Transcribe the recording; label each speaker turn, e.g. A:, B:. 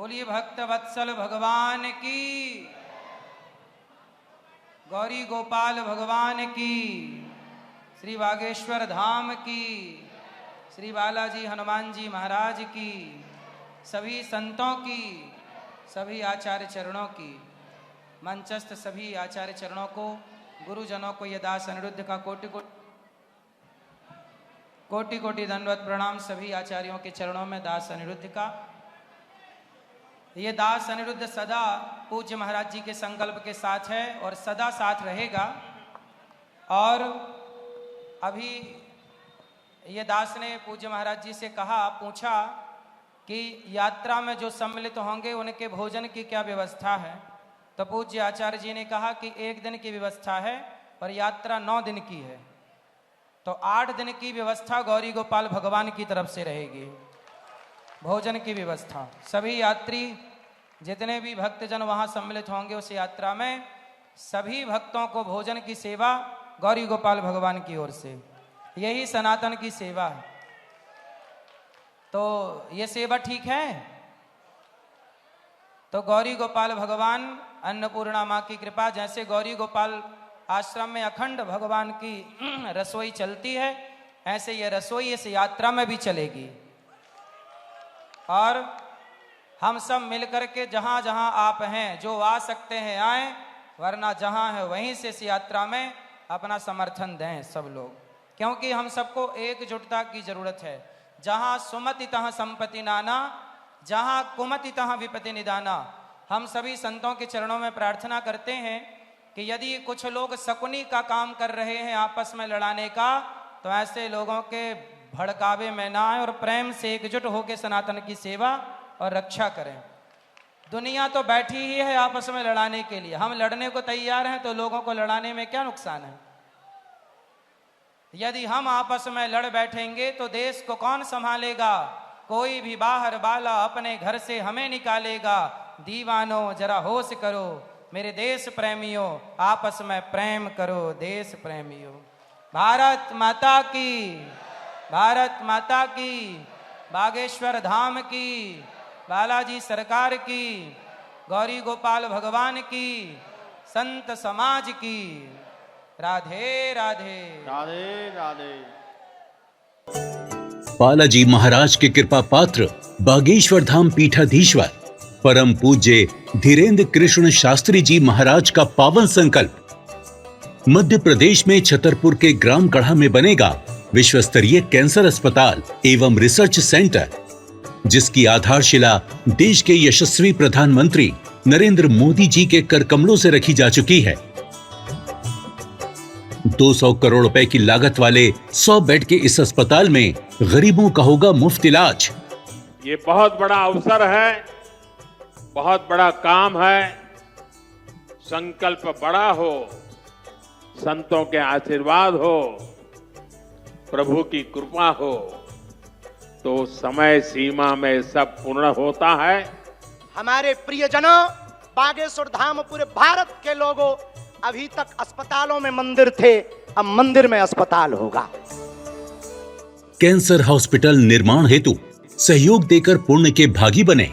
A: बोलिए भक्त वत्सल भगवान की, गौरी गोपाल भगवान की, श्री बागेश्वर धाम की, श्री बालाजी हनुमान जी महाराज की, सभी संतों की, सभी आचार्य चरणों की, मंचस्थ सभी आचार्य चरणों को, गुरुजनों को, ये दास अनिरुद्ध का कोटि कोटि दंडवत प्रणाम। सभी आचार्यों के चरणों में दास अनिरुद्ध का। ये दास अनिरुद्ध सदा पूज्य महाराज जी के संकल्प के साथ है और सदा साथ रहेगा। और अभी ये दास ने पूज्य महाराज जी से कहा, पूछा कि यात्रा में जो सम्मिलित होंगे उनके भोजन की क्या व्यवस्था है। तो पूज्य आचार्य जी ने कहा कि 1 दिन की व्यवस्था है और यात्रा 9 दिन की है, तो 8 दिन की व्यवस्था गौरी गोपाल भगवान की तरफ से रहेगी। भोजन की व्यवस्था सभी यात्री जितने भी भक्तजन वहां सम्मिलित होंगे उस यात्रा में, सभी भक्तों को भोजन की सेवा गौरी गोपाल भगवान की ओर से, यही सनातन की सेवा है। तो ये सेवा ठीक है। तो गौरी गोपाल भगवान, अन्नपूर्णा माँ की कृपा, जैसे गौरी गोपाल आश्रम में अखंड भगवान की रसोई चलती है, ऐसे ये रसोई इस यात्रा में भी चलेगी। और हम सब मिलकर के जहां जहां आप हैं, जो आ सकते हैं आए, वरना जहां है वहीं से इस यात्रा में अपना समर्थन दें सब लोग, क्योंकि हम सबको एकजुटता की जरूरत है। जहां सुमति तहां संपत्ति नाना, जहां कुमति तहां विपत्ति निदाना। हम सभी संतों के चरणों में प्रार्थना करते हैं कि यदि कुछ लोग शकुनी का काम कर रहे हैं आपस में लड़ाने का, तो ऐसे लोगों के भड़कावे में ना आए और प्रेम से एकजुट होकर सनातन की सेवा और रक्षा करें। दुनिया तो बैठी ही है आपस में लड़ाने के लिए, हम लड़ने को तैयार हैं तो लोगों को लड़ाने में क्या नुकसान है। यदि हम आपस में लड़ बैठेंगे तो देश को कौन संभालेगा। कोई भी बाहर वाला अपने घर से हमें निकालेगा। दीवानों जरा होश करो, मेरे देश प्रेमियों आपस में प्रेम करो, देश प्रेमियों। भारत माता की, भारत माता की, बागेश्वर धाम की, बालाजी सरकार की, गौरी गोपाल भगवान की, संत समाज की। राधे राधे
B: राधे राधे।
C: बालाजी महाराज के कृपा पात्र बागेश्वर धाम पीठाधीश्वर परम पूज्य धीरेन्द्र कृष्ण शास्त्री जी महाराज का पावन संकल्प। मध्य प्रदेश में छतरपुर के ग्राम गढ़ा में बनेगा विश्व स्तरीय कैंसर अस्पताल एवं रिसर्च सेंटर, जिसकी आधारशिला देश के यशस्वी प्रधानमंत्री नरेंद्र मोदी जी के कर कमलों से रखी जा चुकी है। 200 करोड़ रुपए की लागत वाले 100 बेड के इस अस्पताल में गरीबों का होगा मुफ्त इलाज।
B: ये बहुत बड़ा अवसर है, बहुत बड़ा काम है। संकल्प बड़ा हो, संतों के आशीर्वाद हो, प्रभु की कृपा हो, तो समय सीमा में सब पूर्ण होता है।
D: हमारे प्रियजनों, बागेश्वर धाम पूरे भारत के लोगों, अभी तक अस्पतालों में मंदिर थे, अब मंदिर में अस्पताल होगा।
C: कैंसर हॉस्पिटल निर्माण हेतु सहयोग देकर पुण्य के भागी बने।